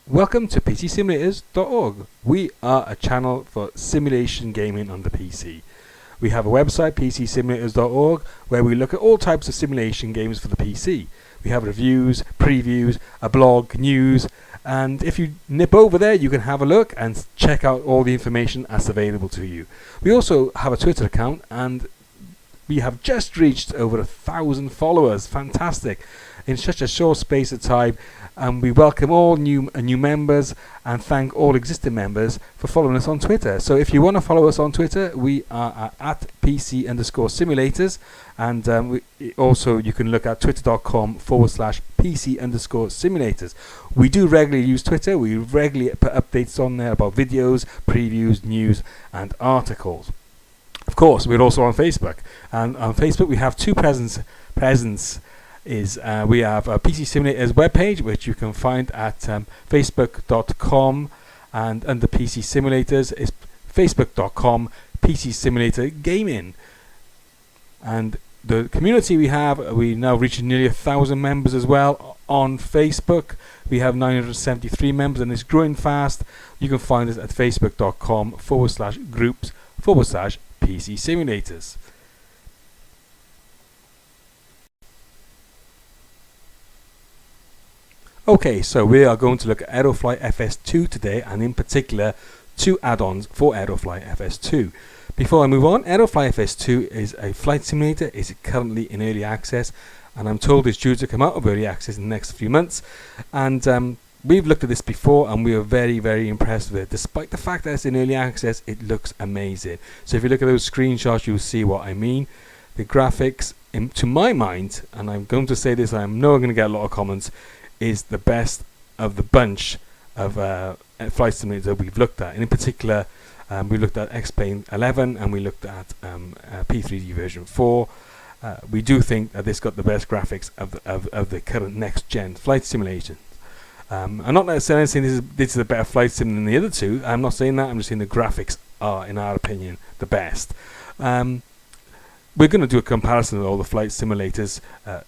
Welcome to PCSimulators.org. We are a channel for simulation gaming on the PC. We have a website, PCSimulators.org, where we look at all types of simulation games for the PC. We have reviews, previews, a blog, news, and if you nip over there, you can have a look and check out all the information that's available to you. We also have a Twitter account, and we have just reached over 1,000 followers. Fantastic. In such a short space of time, and we welcome all new members and thank all existing members for following us on Twitter. So if you want to follow us on Twitter, we are at PC_simulators, and also you can look at twitter.com/PC_simulators. We do regularly use Twitter. We regularly put updates on there about videos, previews, news, and articles. Of course, we're also on Facebook, and on Facebook we have two presence. We have a PC Simulators webpage, which you can find at facebook.com, and under PC Simulators is facebook.com PC Simulator Gaming. And the community we now reaching nearly 1,000 members as well on Facebook. We have 973 members, and it's growing fast. You can find us at facebook.com/groups/PC Simulators. Okay, so we are going to look at Aerofly FS2 today, and in particular two add-ons for Aerofly FS2. Before I move on, Aerofly FS2 is a flight simulator. It's currently in early access, and I'm told it's due to come out of early access in the next few months. And we've looked at this before, and we are very, very impressed with it. Despite the fact that it's in early access, it looks amazing. So if you look at those screenshots, you'll see what I mean. The graphics, to my mind, and I'm going to say this, I know I'm going to get a lot of comments, is the best of the bunch of flight simulators that we've looked at. And in particular, we looked at X-Plane 11 and we looked at P3D version 4. We do think that this got the best graphics of the current next-gen flight simulation. I'm not necessarily saying this is a better flight sim than the other two. I'm not saying that. I'm just saying the graphics are, in our opinion, the best. We're going to do a comparison of all the flight simulators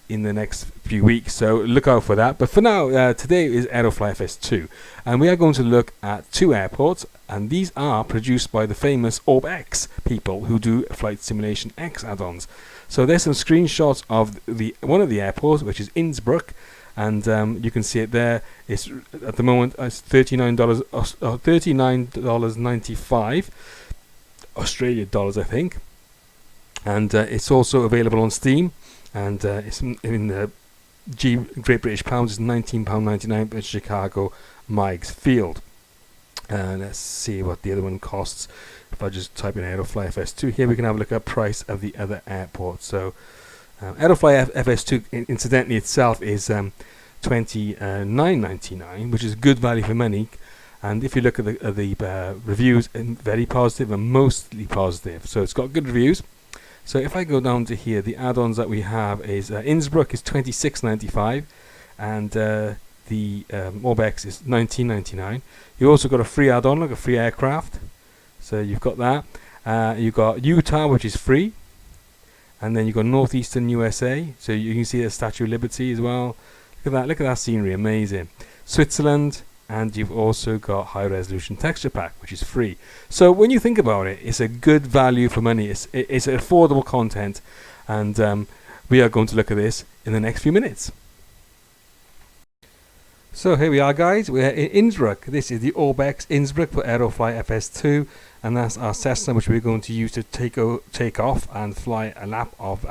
in the next few weeks, so look out for that. But for now, today is Aerofly FS2, and we are going to look at two airports, and these are produced by the famous Orbx people who do Flight Simulation X add-ons. So there's some screenshots of one of the airports, which is Innsbruck, and you can see it there. It's at the moment it's $39.95 Australian dollars, I think. And it's also available on Steam, and it's in the Great British Pounds is £19.99 at Chicago Meigs Field. Let's see what the other one costs. If I just type in Aerofly FS2 here, we can have a look at price of the other airport. So Aerofly FS2 incidentally itself is $29.99, which is good value for money. And if you look at the reviews, very positive and mostly positive. So it's got good reviews. So if I go down to here, the add-ons that we have is Innsbruck is $26.95, and the Orbx is $19.99. You also got a free add-on, like a free aircraft. So you've got that. You've got Utah, which is free, and then you've got Northeastern USA. So you can see the Statue of Liberty as well. Look at that! Look at that scenery, amazing. Switzerland. And you've also got high resolution texture pack, which is free. So when you think about it, it's a good value for money. It's affordable content, and we are going to look at this in the next few minutes. So here we are, guys. We're in Innsbruck. This is the Orbx Innsbruck for Aerofly FS2, and that's our Cessna, which we're going to use to take off and fly a lap of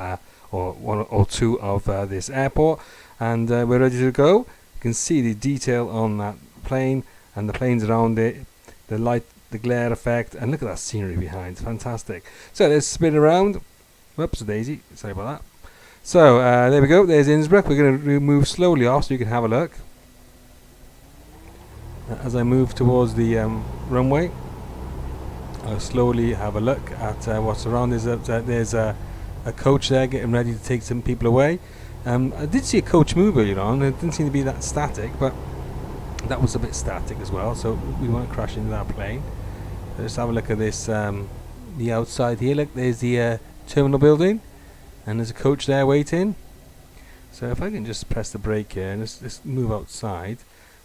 or one or two of this airport, and we're ready to go. You can see the detail on that plane and the planes around it, the light, the glare effect, and look at that scenery behind. It's fantastic. So let's spin around. Whoops, daisy, sorry about that. So there we go, there's Innsbruck. We're going to move slowly off so you can have a look. As I move towards the runway, I'll slowly have a look at what's around. There's a coach there getting ready to take some people away. I did see a coach move earlier on. It didn't seem to be that static, but that was a bit static as well, so we won't crash into that plane. Let's have a look at this, the outside here. Look, there's the terminal building, and there's a coach there waiting. So if I can just press the brake here and let's move outside,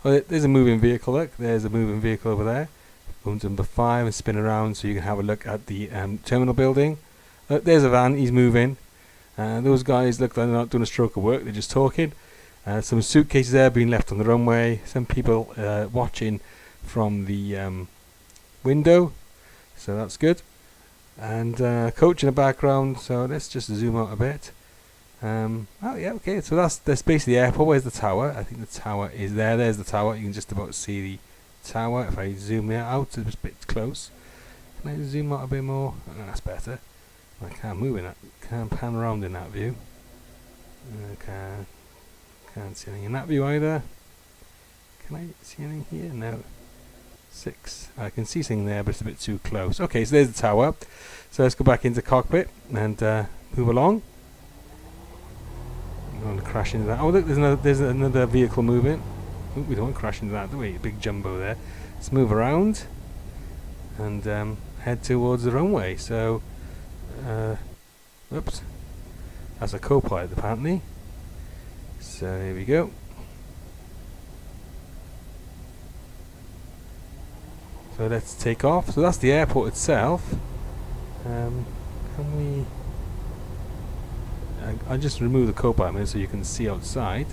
Oh, there's a moving vehicle. Look, there's a moving vehicle over there. Go to number 5 and spin around so you can have a look at the terminal building. Look, there's a van. He's moving. Those guys look like they're not doing a stroke of work. They're just talking. Some suitcases there being left on the runway. Some people watching from the window. So that's good. And coach in the background. So let's just zoom out a bit. Oh yeah, okay. So that's basically the airport. Where's the tower? I think the tower is there. There's the tower. You can just about see the tower. If I zoom it out, it's a bit close. Can I zoom out a bit more? Oh, that's better. I can't move in that. Can't pan around in that view. Can't see anything in that view either. Can I see anything here? No. 6. I can see something there, but it's a bit too close. Okay, so there's the tower. So let's go back into cockpit and move along. I'm going to crash into that. Oh, look, there's another vehicle moving. Ooh, we don't want to crash into that, do we? Big jumbo there. Let's move around and head towards the runway. So, oops, that's a co-pilot apparently. So here we go. So let's take off. So that's the airport itself. Can we? I'll just remove the co-pilot so you can see outside.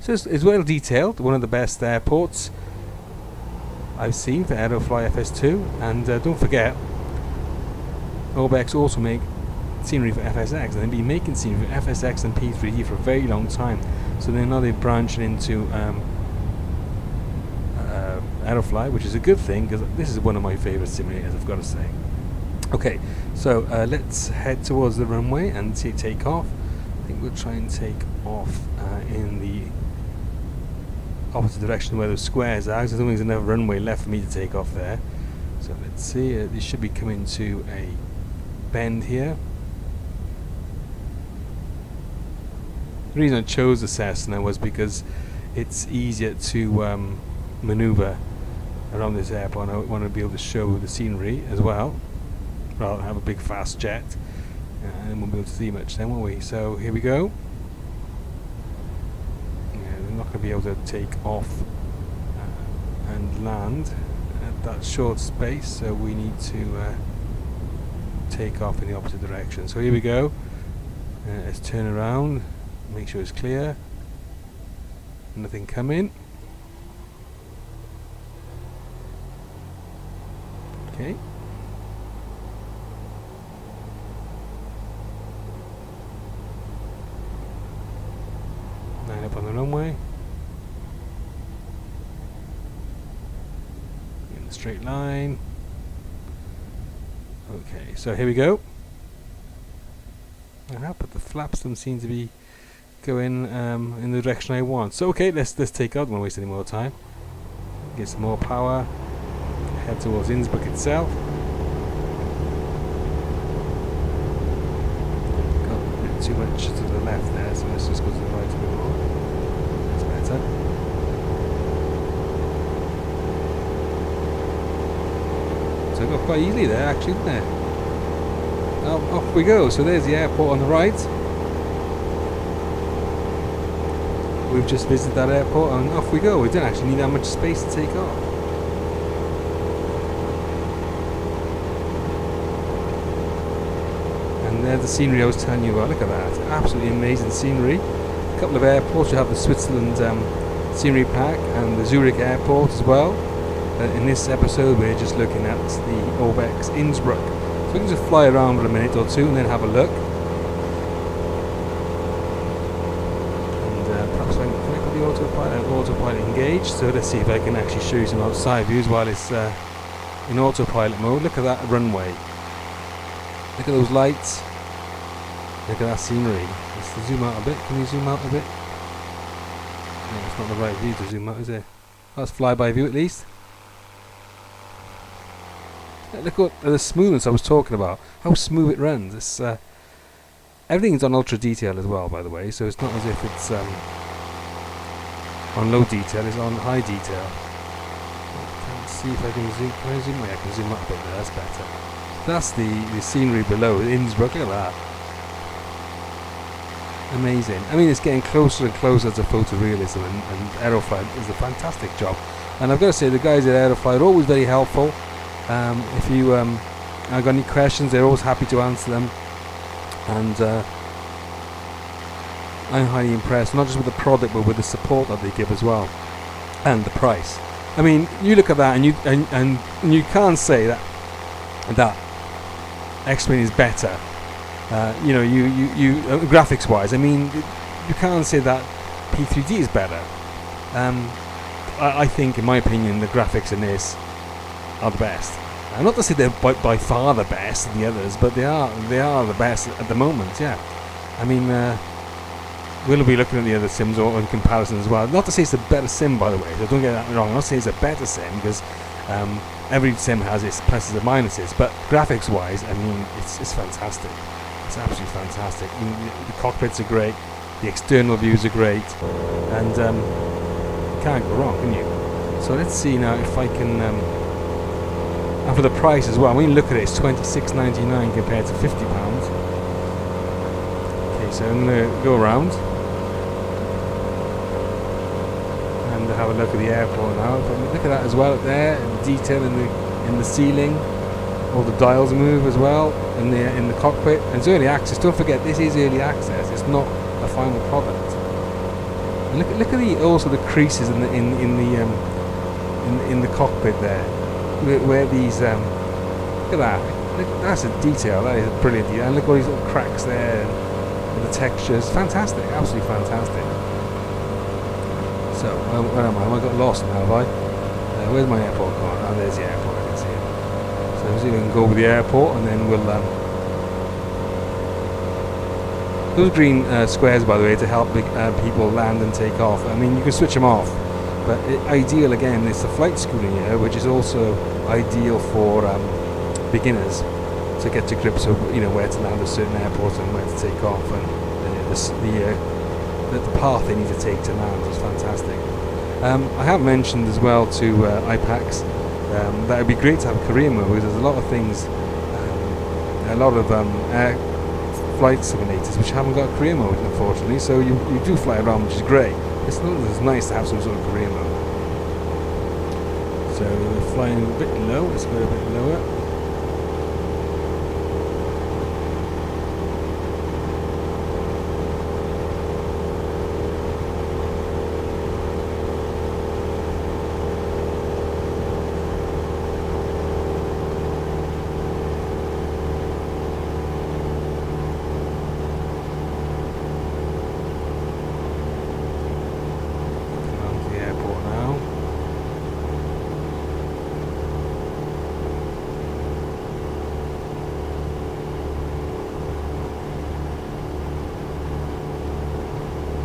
So it's well detailed. One of the best airports I've seen for Aerofly FS2. And don't forget, Orbx also make scenery for FSX, and they've been making scenery for FSX and P3D for a very long time. So now they're branching into Aerofly, which is a good thing because this is one of my favourite simulators, I've got to say. Okay, so let's head towards the runway and take off. I think we'll try and take off in the opposite direction where those squares are, because I don't think there's enough runway left for me to take off there. So let's see, this should be coming to a bend here. The reason I chose the Cessna was because it's easier to maneuver around this airport. I want to be able to show the scenery as well, rather than have a big fast jet, and we won't be able to see much then, won't we? So here we go. We're not going to be able to take off and land at that short space, so we need to take off in the opposite direction. So here we go. Let's turn around, make sure it's clear. Nothing coming. Okay. Line up on the runway. In a straight line. Okay, so here we go. But the flaps don't seem to be going in the direction I want. So okay, let's take out. Don't want to waste any more time. Get some more power. Head towards Innsbruck itself. Got a bit too much to the left there, so let's just go to the right a bit more. That's better. So I got quite easily there, actually, didn't it? Off we go. So there's the airport on the right. We've just visited that airport and off we go. We didn't actually need that much space to take off. And there's the scenery I was telling you about. Look at that. Absolutely amazing scenery. A couple of airports. You have the Switzerland scenery pack and the Zurich airport as well. In this episode we're just looking at the Orbx Innsbruck. So we can just fly around for a minute or two and then have a look. Perhaps can I put the autopilot engaged? So let's see if I can actually show you some outside views while it's in autopilot mode. Look at that runway. Look at those lights. Look at that scenery. Let's zoom out a bit. Can you zoom out a bit? No, it's not the right view to zoom out, is it? That's flyby view at least. Look at the smoothness I was talking about. How smooth it runs. It's everything's on ultra detail as well, by the way. So it's not as if it's on low detail. It's on high detail. Let's see if I can zoom. Can I zoom? Yeah, I can zoom up a bit there. That's better. That's the scenery below Innsbruck. Look at that. amazing. I mean, it's getting closer and closer to photorealism, and Aerofly does a fantastic job. And I've got to say, the guys at Aerofly are always very helpful. If you have got any questions, they're always happy to answer them. And I'm highly impressed, not just with the product, but with the support that they give as well, and the price. I mean, you look at that, and you can't say that X-Plane is better. You know, you graphics-wise. I mean, you can't say that P3D is better. I think, in my opinion, the graphics in this are the best. Not to say they're by far the best than the others, but they are the best at the moment. Yeah. I mean, we'll be looking at the other sims or in comparison as well. Not to say it's a better sim, by the way. So don't get that wrong. I'm not saying it's a better sim, because every sim has its pluses and minuses. But graphics-wise, I mean, it's fantastic. It's absolutely fantastic. I mean, the cockpits are great. The external views are great, and you can't go wrong, can you? So let's see now if I can. And for the price as well, when you look at it, it's £26.99 compared to £50. Okay, so I'm going to go around and have a look at the airport now. Look at that as well up there, and detail in the ceiling. All the dials move as well in the cockpit. And it's early access. Don't forget, this is early access. It's not a final product. And look at also the creases in the cockpit there. Where these look at that. That's a detail. That is a brilliant detail. And look at all these little cracks there, and the textures. Fantastic, absolutely fantastic. So where am I? I got lost now, have I? Where's my airport gone? Oh, there's the airport. I can see it. So we can go over the airport, and then we'll. Those green squares, by the way, to help people land and take off. I mean, you can switch them off. But ideal, again, is the flight schooling here, which is also ideal for beginners to get to grips with, you know, where to land at certain airports and where to take off, and the path they need to take to land is fantastic. I have mentioned as well to IPAX that it would be great to have career mode, because there's a lot of things, a lot of air flight simulators which haven't got career mode, unfortunately. So you do fly around, which is great. It's nice to have some sort of career mode. So we're flying a bit low. Let's go a bit lower.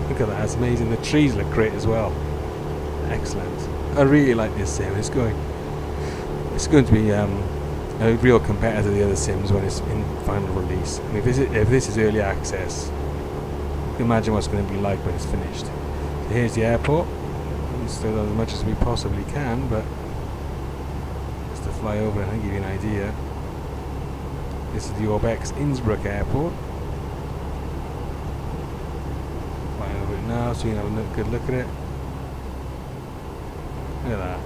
Look at that, it's amazing. The trees look great as well. Excellent. I really like this sim. It's going to be a real competitor to the other sims when it's in final release. I mean, if this is early access, you can imagine what's going to be like when it's finished. So here's the airport. We've still done as much as we possibly can, but just to fly over and give you an idea. This is the Orbx Innsbruck airport. Now, so you can have a good look at it. Look at that.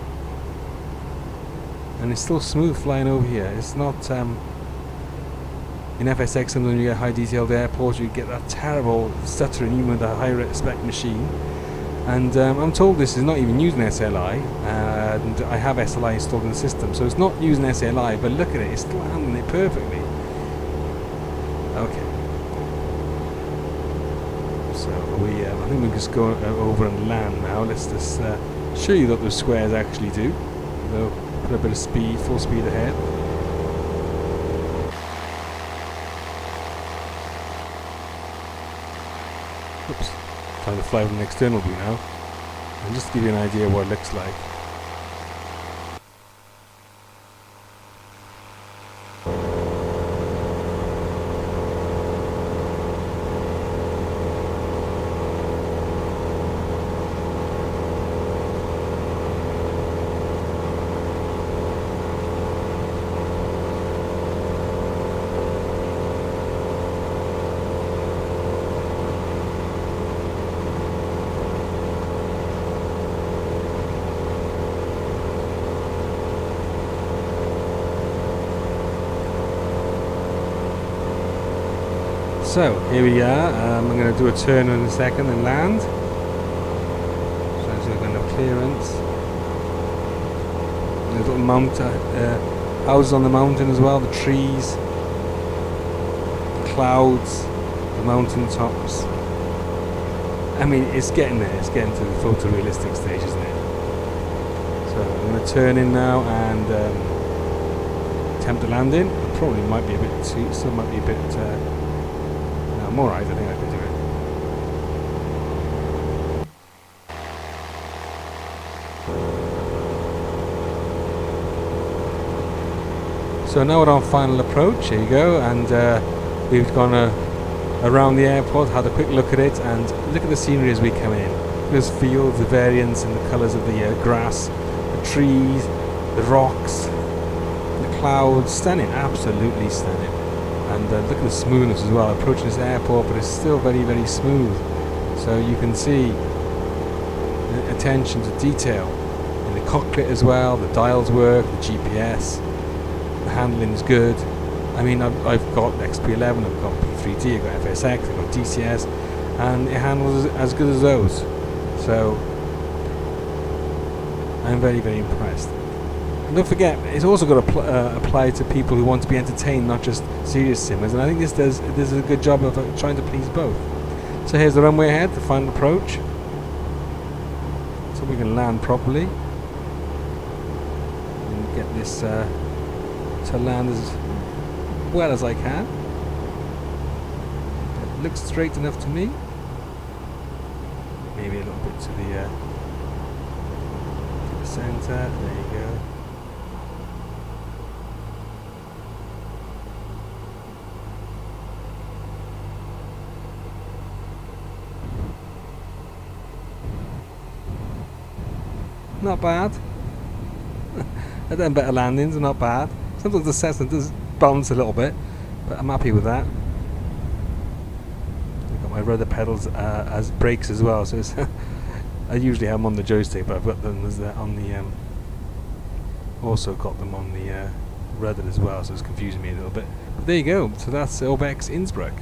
And it's still smooth flying over here. It's not in FSX, sometimes when you get high detailed airports, you get that terrible stuttering even with a high spec machine. And I'm told this is not even using SLI, and I have SLI installed in the system, so it's not using SLI, but look at it, it's still handling it perfectly. Okay. So I think we'll just go over and land now. Let's just show you what those squares actually do. So put a bit of speed, full speed ahead. Oops, trying to fly with an external view now. And just to give you an idea of what it looks like. So here we are. I'm going to do a turn in a second and land. So we're going to have clearance. There's little houses on the mountain as well. The trees, the clouds, the mountain tops. I mean, it's getting there. It's getting to the photorealistic stage, isn't it? So I'm going to turn in now and attempt to land in. It probably might be a bit too. Still might be a bit. No, I'm alright. I think I can do it. So now we're on final approach. Here you go, and we've gone around the airport, had a quick look at it, and look at the scenery as we come in. There's fields, the variance in the colours of the grass, the trees, the rocks, the clouds. Stunning, absolutely stunning. And look at the smoothness as well. Approaching this airport, but it's still very, very smooth. So you can see the attention to detail in the cockpit as well. The dials work, the GPS, the handling is good. I mean, I've got XP11, I've got P3D, I've got FSX, I've got DCS, and it handles as good as those. So I'm very, very impressed. And don't forget, it's also got to apply to people who want to be entertained, not just serious simmers. And I think this does a good job of trying to please both. So here's the runway ahead, the final approach. So we can land properly and get this to land as well as I can. It looks straight enough to me. Maybe a little bit to the centre. There you go. Not bad. I've done better landings, not bad. Sometimes the Cessna does bounce a little bit, but I'm happy with that. I've got my rudder pedals as brakes as well, so it's I usually have them on the joystick, but I've got them as on the also got them on the rudder as well, so it's confusing me a little bit. But there you go. So that's Orbx Innsbruck.